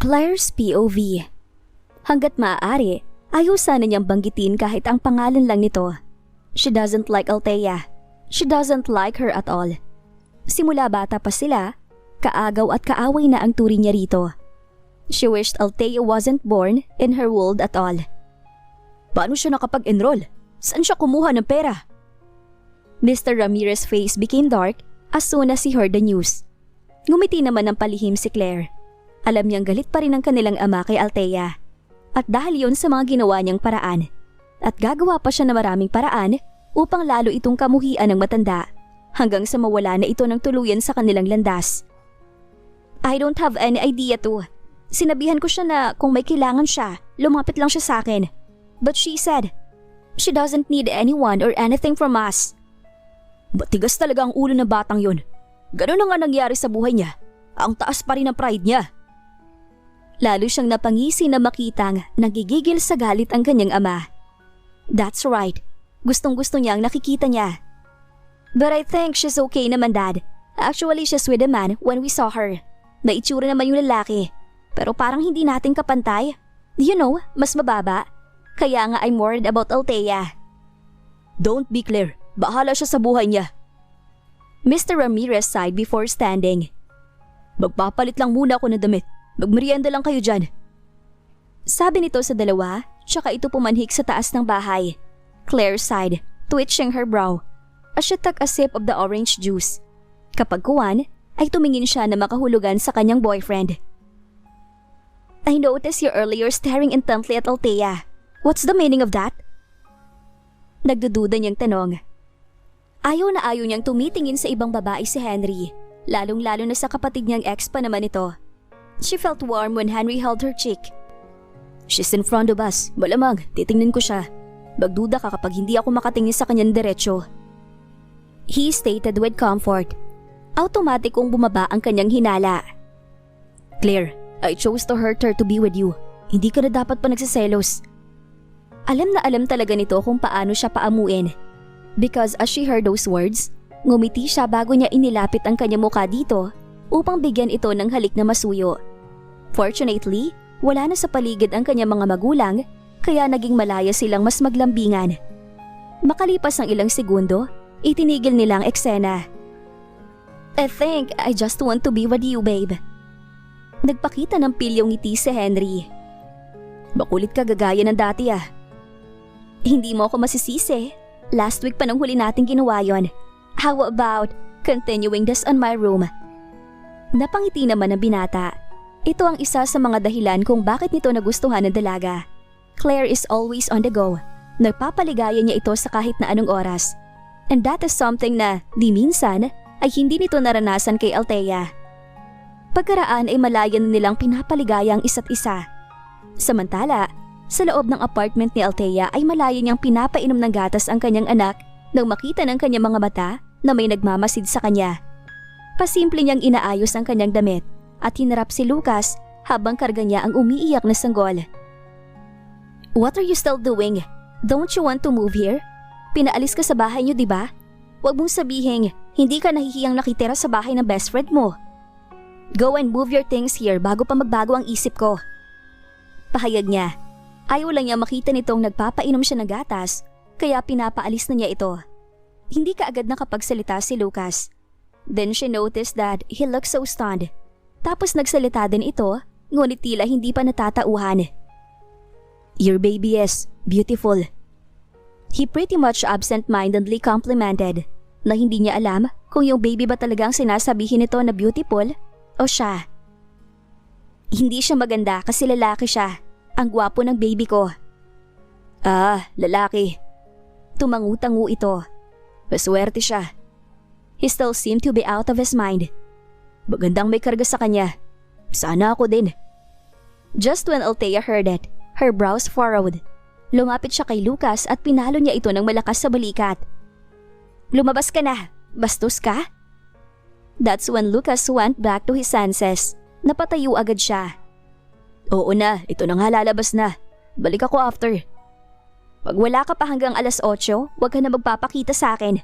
Claire's POV. Hanggat maaari, ayaw sana niyang banggitin kahit ang pangalan lang nito. She doesn't like Althea. She doesn't like her at all. Simula bata pa sila, kaagaw at kaaway na ang turing niya rito. She wished Althea wasn't born in her world at all. Paano siya nakapag-enroll? Saan siya kumuha ng pera? Mr. Ramirez's face became dark as soon as he heard the news. Ngumiti naman ng palihim si Claire. Alam niyang galit pa rin ang kanilang ama kay Althea. At dahil yon sa mga ginawa niyang paraan. At gagawa pa siya ng maraming paraan upang lalo itong kamuhian ng matanda hanggang sa mawala na ito ng tuluyan sa kanilang landas. I don't have any idea to. Sinabihan ko siya na kung may kailangan siya, lumapit lang siya sa akin. But she said, she doesn't need anyone or anything from us. Batigas talaga ang ulo ng batang yon. Ganun na nga nangyari sa buhay niya. Ang taas pa rin ang pride niya. Lalo siyang napangisi na makitang nagigigil sa galit ang kanyang ama. That's right. Gustong-gusto niya ang nakikita niya. But I think she's okay naman, Dad. Actually, she's with a man when we saw her. Naitsura naman yung lalaki. Pero parang hindi natin kapantay. You know, mas mababa. Kaya nga I'm worried about Althea. Don't be Claire. Bahala siya sa buhay niya. Mr. Ramirez sighed before standing. Magpapalit lang muna ako ng damit. Magmerienda lang kayo dyan. Sabi nito sa dalawa, tsaka ito pumanhik sa taas ng bahay. Claire sighed, twitching her brow, as she took a sip of the orange juice. Kapag kuwan, ay tumingin siya na makahulugan sa kanyang boyfriend. I noticed you earlier staring intently at Althea. What's the meaning of that? Nagdududa niyang tanong. Ayaw na ayaw niyang tumitingin sa ibang babae si Henry, lalong-lalo na sa kapatid niyang ex pa naman ito. She felt warm when Henry held her cheek. She's in front of us. Malamang, titingnan ko siya. Magduda ka kapag hindi ako makatingin sa kanyang diretsyo. He stated with comfort. Automatic kong bumaba ang kanyang hinala. Claire, I chose to hurt her to be with you. Hindi ka na dapat pa nagsiselos. Alam na alam talaga nito kung paano siya paamuin. Because as she heard those words, ngumiti siya bago niya inilapit ang kanyang mukha dito upang bigyan ito ng halik na masuyo. Fortunately, wala na sa paligid ang kanyang mga magulang kaya naging malaya silang mas maglambingan. Makalipas ang ilang segundo, itinigil nila ang eksena. I think I just want to be with you, babe. Nagpakita ng pilyong ngiti si Henry. Makulit ka gagaya ng dati ah. Hindi mo ako masisisi. Last week pa nung huli nating ginawa yon. How about continuing this on my room? Napangiti naman ang binata. Ito ang isa sa mga dahilan kung bakit nito nagustuhan ng dalaga. Claire is always on the go. Nagpapaligaya niya ito sa kahit na anong oras. And that is something na di minsan ay hindi nito naranasan kay Althea. Pagkaraan ay malaya na nilang pinapaligaya ang isa't isa. Samantala, sa loob ng apartment ni Althea ay malaya niyang pinapainom ng gatas ang kanyang anak nang makita ng kanyang mga mata na may nagmamasid sa kanya. Pasimple niyang inaayos ang kanyang damit at hinarap si Lucas habang karga niya ang umiiyak na sanggol. What are you still doing? Don't you want to move here? Pinaalis ka sa bahay niyo, di ba? Huwag mong sabihin, hindi ka nahihiyang nakitira sa bahay ng best friend mo. Go and move your things here bago pa magbago ang isip ko. Pahayag niya. Ayaw lang niya makita nitong nagpapainom siya ng gatas, kaya pinapaalis na niya ito. Hindi kaagad nakapagsalita si Lucas. Then she noticed that he looked so stunned. Tapos nagsalita din ito, ngunit tila hindi pa natatauhan. Your baby is beautiful. He pretty much absent-mindedly complimented na hindi niya alam kung yung baby ba talagang sinasabihin nito na beautiful o siya. Hindi siya maganda kasi lalaki siya. Ang gwapo ng baby ko. Ah, lalaki. Tumangu-tangu ito. Maswerte siya. He still seemed to be out of his mind. Magandang may karga sa kanya. Sana ako din. Just when Althea heard it, her brows furrowed. Lumapit siya kay Lucas at pinalo niya ito ng malakas sa balikat. Lumabas ka na. Bastos ka? That's when Lucas went back to his senses. Napatayo agad siya. Oo na, ito na nga lalabas na. Balik ako after. Pag wala ka pa hanggang alas 8, huwag ka na magpapakita sa akin.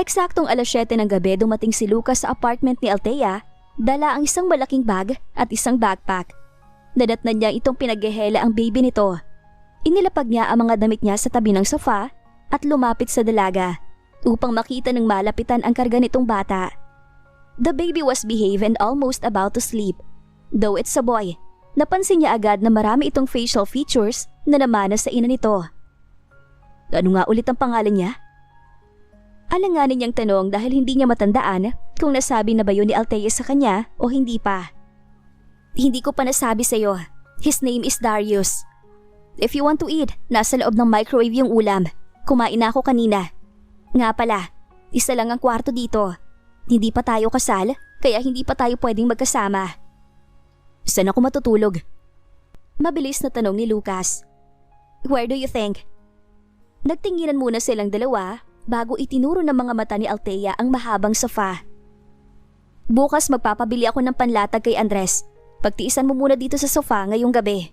Eksaktong alas 7 ng gabi dumating si Lucas sa apartment ni Althea Dala ang isang malaking bag at isang backpack. Nadatnan niya itong pinaghehela ang baby nito. Inilapag niya ang mga damit niya sa tabi ng sofa at lumapit sa dalaga upang makita ng malapitan ang karga nitong bata. The baby was behave and almost about to sleep. Though it's a boy, napansin niya agad na marami itong facial features na namana sa ina nito. Ano nga ulit ang pangalan niya? Alanganin niyang tanong dahil hindi niya matandaan kung nasabi na ba yun ni Althea sa kanya o hindi pa. Hindi ko pa nasabi sa'yo. His name is Darius. If you want to eat, nasa loob ng microwave yung ulam. Kumain na ako kanina. Nga pala, isa lang ang kwarto dito. Hindi pa tayo kasal, kaya hindi pa tayo pwedeng magkasama. Saan ako matutulog? Mabilis na tanong ni Lucas. Where do you think? Nagtinginan muna silang dalawa bago itinuro ng mga mata ni Althea ang mahabang sofa. Bukas magpapabili ako ng panlatag kay Andres. Pagtiisan mo muna dito sa sofa ngayong gabi.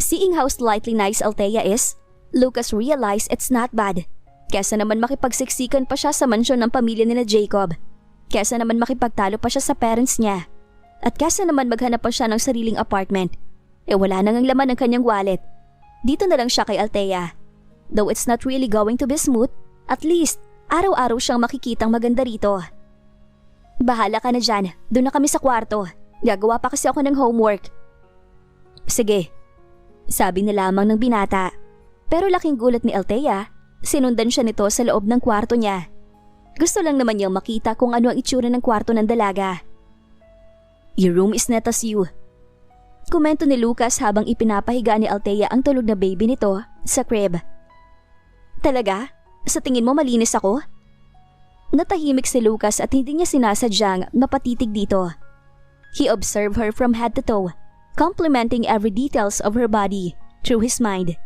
Seeing how slightly nice Althea is, Lucas realized it's not bad. Kesa naman makipagsiksikan pa siya sa mansyon ng pamilya nila Jacob. Kesa naman makipagtalo pa siya sa parents niya. At kesa naman maghanap pa siya ng sariling apartment. Wala nang ang laman ng kanyang wallet. Dito na lang siya kay Althea. Though it's not really going to be smooth, at least araw-araw siyang makikitang maganda rito. Bahala ka na dyan, doon na kami sa kwarto. Gagawa pa kasi ako ng homework. Sige, sabi na lamang ng binata. Pero laking gulat ni Althea, sinundan siya nito sa loob ng kwarto niya. Gusto lang naman niyang makita kung ano ang itsura ng kwarto ng dalaga. Your room is not as you. Komento ni Lucas habang ipinapahiga ni Althea ang tulog na baby nito sa crib. Talaga? Sa tingin mo malinis ako? Natahimik si Lucas at hindi niya sinasadyang mapatitig dito. He observed her from head to toe, complimenting every details of her body through his mind.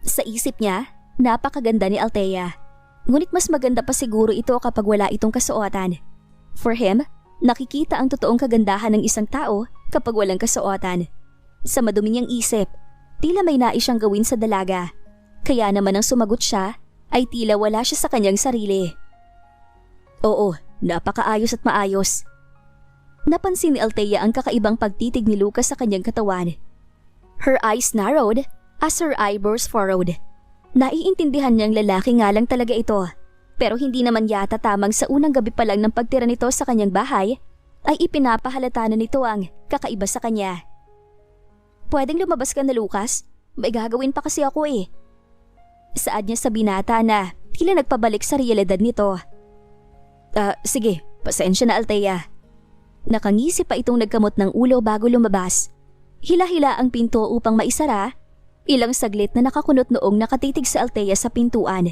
Sa isip niya, napakaganda ni Althea. Ngunit mas maganda pa siguro ito kapag wala itong kasuotan. For him, nakikita ang totoong kagandahan ng isang tao kapag walang kasuotan. Sa madumi niyang isip, tila may nais siyang gawin sa dalaga. Kaya naman ang sumagot siya ay tila wala siya sa kanyang sarili. Oo, napakaayos at maayos. Napansin ni Althea ang kakaibang pagtitig ni Lucas sa kanyang katawan. Her eyes narrowed as her eyebrows furrowed. Naiintindihan niyang lalaki nga lang talaga ito. Pero hindi naman yata tamang sa unang gabi pa lang ng pagtira nito sa kanyang bahay ay ipinapahalata na nito ang kakaiba sa kanya. Pwedeng lumabas ka na, Lucas? May gagawin pa kasi ako eh. Saad niya sa binata na tila nagpabalik sa realidad nito. Sige, pasensya na Althea. Nakangisi pa itong nagkamot ng ulo bago lumabas. Hila-hila ang pinto upang maisara. Ilang saglit na nakakunot noong nakatitig si Althea sa pintuan.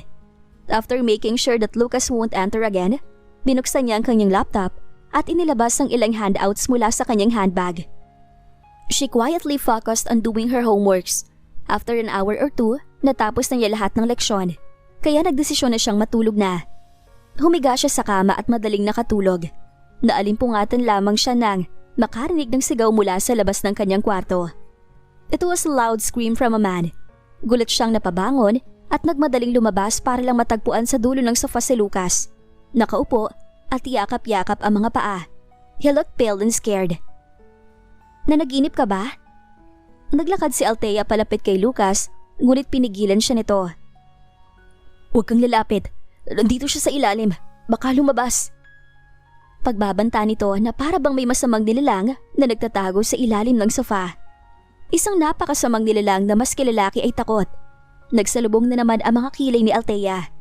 After making sure that Lucas won't enter again, binuksan niya ang kanyang laptop at inilabas ang ilang handouts mula sa kanyang handbag. She quietly focused on doing her homeworks. After an hour or two, natapos na niya lahat ng leksyon. Kaya nagdesisyon na siyang matulog na. Humiga siya sa kama at madaling nakatulog. Naalimpungatan lamang siya nang makarinig ng sigaw mula sa labas ng kanyang kwarto. It was a loud scream from a man. Gulat siyang napabangon at nagmadaling lumabas para lang matagpuan sa dulo ng sofa si Lucas. Nakaupo at yakap-yakap ang mga paa. He looked pale and scared. Nanaginip ka ba? Naglakad si Althea palapit kay Lucas, ngunit pinigilan siya nito. Huwag kang lalapit. Nandito siya sa ilalim. Baka lumabas. Pagbabanta nito na para bang may masamang nilalang na nagtatago sa ilalim ng sofa. Isang napakasamang nilalang na mas kilalaki ay takot. Nagsalubong na naman ang mga kilay ni Althea.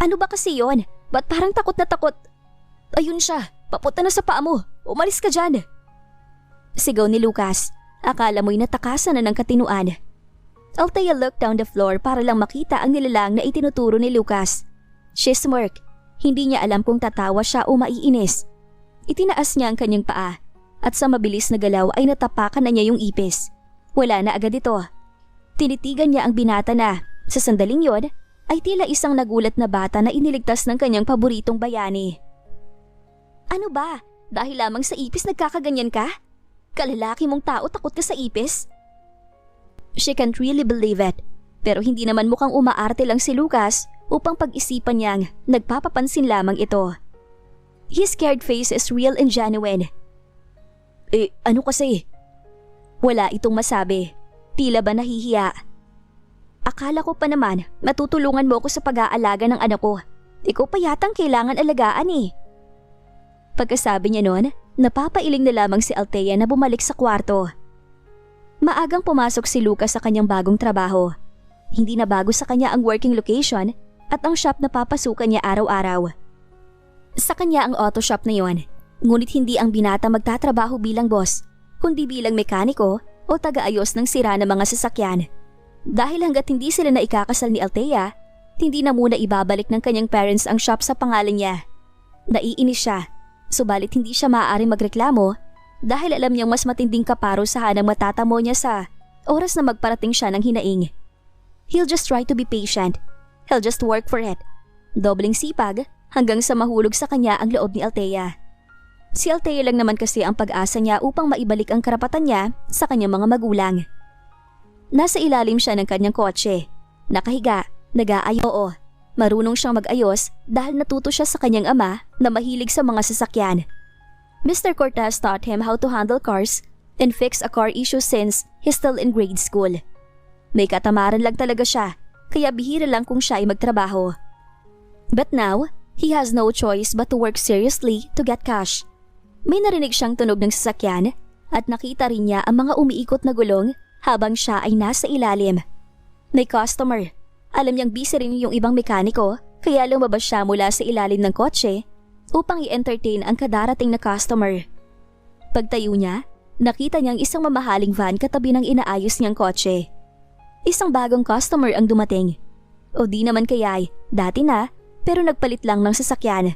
Ano ba kasi yon? Ba't parang takot na takot? Ayun siya, papunta na sa paa mo. Umalis ka dyan. Sigaw ni Lucas. Akala mo'y natakasan na ng katinuan. Althea looked down the floor para lang makita ang nilalang na itinuturo ni Lucas. She smirked. Hindi niya alam kung tatawa siya o maiinis. Itinaas niya ang kanyang paa at sa mabilis na galaw ay natapakan na niya yung ipis. Wala na agad ito. Tinitigan niya ang binata na, sa sandaling yon, ay tila isang nagulat na bata na iniligtas ng kanyang paboritong bayani. Ano ba? Dahil lamang sa ipis nagkakaganyan ka? Kalalaki mong tao takot ka sa ipis? She can't really believe it. Pero hindi naman mukhang umaarte lang si Lucas upang pag-isipan niyang nagpapapansin lamang ito. His scared face is real and genuine. Ano kasi? Wala itong masabi. Tila ba nahihiya? Akala ko pa naman matutulungan mo ako sa pag-aalaga ng anak ko. Ikaw pa yatang kailangan alagaan eh. Pagkasabi niya noon, napapailing na lamang si Althea na bumalik sa kwarto. Maagang pumasok si Lucas sa kanyang bagong trabaho. Hindi na bago sa kanya ang working location at ang shop na papasukan niya araw-araw. Sa kanya ang auto shop na yon, ngunit hindi ang binata magtatrabaho bilang boss, kundi bilang mekaniko o taga-ayos ng sira ng mga sasakyan. Dahil hanggat hindi sila na ikakasal ni Althea, hindi na muna ibabalik ng kanyang parents ang shop sa pangalan niya. Naiinis siya, subalit hindi siya maaaring magreklamo dahil alam niyang mas matinding kaparusahan ang matatamo niya sa oras na magparating siya ng hinaing. He'll just try to be patient. He'll just work for it. Dobling sipag hanggang sa mahulog sa kanya ang loob ni Althea. Si Althea lang naman kasi ang pag-asa niya upang maibalik ang karapatan niya sa kanyang mga magulang. Nasa ilalim siya ng kanyang kotse. Nakahiga, nag-aayo. Marunong siyang mag-ayos dahil natuto siya sa kanyang ama na mahilig sa mga sasakyan. Mr. Cortez taught him how to handle cars and fix a car issue since he's still in grade school. May katamaran lang talaga siya, kaya bihira lang kung siya ay magtrabaho. But now, he has no choice but to work seriously to get cash. May narinig siyang tunog ng sasakyan at nakita rin niya ang mga umiikot na gulong habang siya ay nasa ilalim. May customer. Alam niyang busy rin yung ibang mekaniko kaya lumabas siya mula sa ilalim ng kotse upang i-entertain ang kadarating na customer. Pagtayo niya, nakita niyang isang mamahaling van katabi ng inaayos niyang kotse. Isang bagong customer ang dumating. O di naman kaya'y dati na pero nagpalit lang ng sasakyan.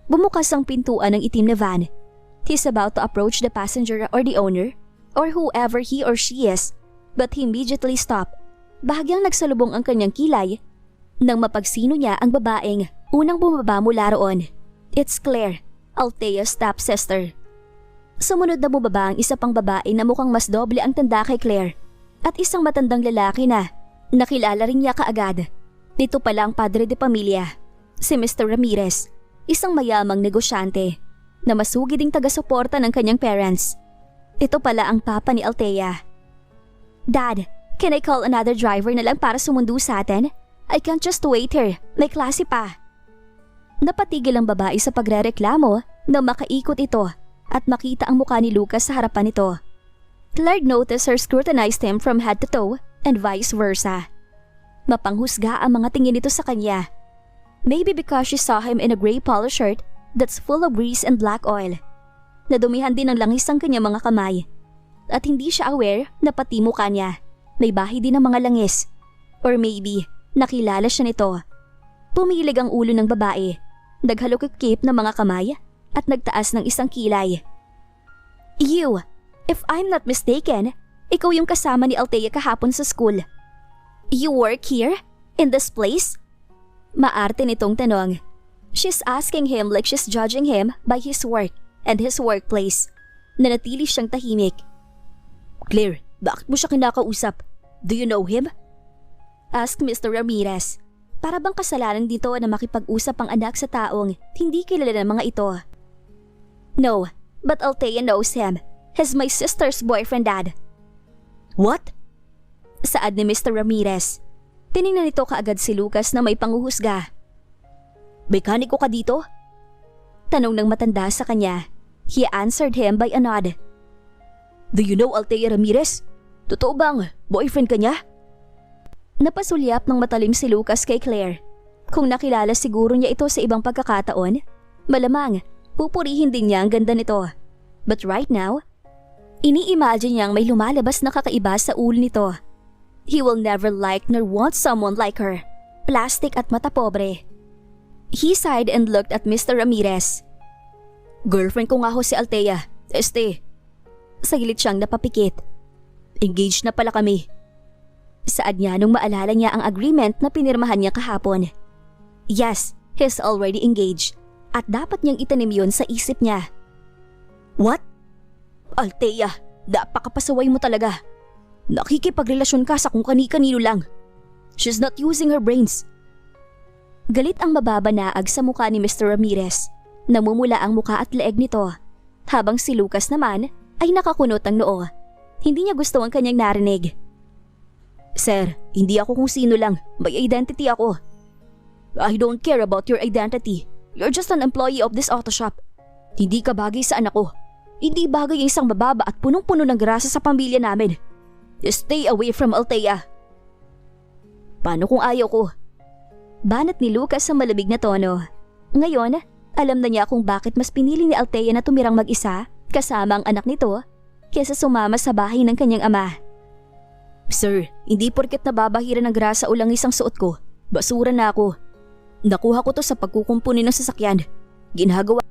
Bumukas ang pintuan ng itim na van. He's about to approach the passenger or the owner or whoever he or she is, but he immediately stopped. Bahagyang nagsalubong ang kanyang kilay nang mapagsino niya ang babaeng unang bumaba mula roon. It's Claire, Althea's stepsister. Sumunod na bumaba ang isa pang babae na mukhang mas doble ang tanda kay Claire at isang matandang lalaki na nakilala rin niya kaagad. Dito pala ang padre de pamilya, si Mr. Ramirez, isang mayamang negosyante na masugi ding taga-suporta ng kanyang parents. Ito pala ang papa ni Althea. Dad, can I call another driver na lang para sumundo sa atin? I can't just wait here, may klase pa. Napatigil ang babae sa pagrereklamo na makaikot ito at makita ang mukha ni Lucas sa harapan nito. Claire noticed her scrutinized him from head to toe and vice versa. Mapanghusga ang mga tingin nito sa kanya. Maybe because she saw him in a gray polo shirt that's full of grease and black oil. Nadumihan din ng langis ang kanyang mga kamay. At hindi siya aware na pati mukha niya may bahi din ng mga langis. Or maybe nakilala siya nito. Pumilig ang ulo ng babae. Naghalukik-kip ng mga kamay at nagtaas ng isang kilay. You, if I'm not mistaken, ikaw yung kasama ni Althea kahapon sa school. You work here? In this place? Maarte nitong tanong. She's asking him like she's judging him by his work and his workplace. Nanatili siyang tahimik. Claire, bakit mo siya kinakausap? Do you know him? Asked Mr. Ramirez. Para bang kasalanan dito na makipag-usap ang anak sa taong hindi kilala ng mga ito. No, but Althea knows him. He's my sister's boyfriend, Dad. What? Saad ni Mr. Ramirez. Tiningnan nito kaagad si Lucas na may panguhusga. Mekaniko ka dito? Tanong ng matanda sa kanya. He answered him by a nod. Do you know Althea Ramirez? Totoo bang boyfriend ka niya? Napasulyap ng matalim si Lucas kay Claire. Kung nakilala siguro niya ito sa ibang pagkakataon, malamang pupurihin din niya ang ganda nito. But right now, ini-imagine niyang may lumalabas na kakaiba sa ulo nito. He will never like nor want someone like her. Plastic at mata pobre. He sighed and looked at Mr. Ramirez. Girlfriend ko nga ho si Althea. Saglit siyang napapikit. Engaged na pala kami. Saad niya nung maalala niya ang agreement na pinirmahan niya kahapon. Yes, he's already engaged. At dapat niyang itanim yun sa isip niya. What? Althea, napakapasaway mo talaga. Nakikipagrelasyon ka sa kung kani-kanino lang. She's not using her brains. Galit ang mababanaag sa mukha ni Mr. Ramirez. Namumula ang muka at leeg nito, habang si Lucas naman ay nakakunot ang noo. Hindi niya gusto ang kanyang narinig. Sir, hindi ako kung sino lang. May identity ako. I don't care about your identity. You're just an employee of this auto shop. Hindi ka bagay sa anak ko. Hindi bagay ang isang bababa at punong-puno ng grasa sa pamilya namin. Stay away from Althea. Paano kung ayaw ko? Banat ni Lucas sa malamig na tono. Ngayon, alam na niya kung bakit mas pinili ni Althea na tumirang mag-isa kasama ang anak nito kaysa sumama sa bahay ng kanyang ama. Sir, hindi porket nababahiran ng grasa o langis ang suot ko. Basura na ako. Nakuha ko to sa pagkukumpuni ng sasakyan. Ginagawa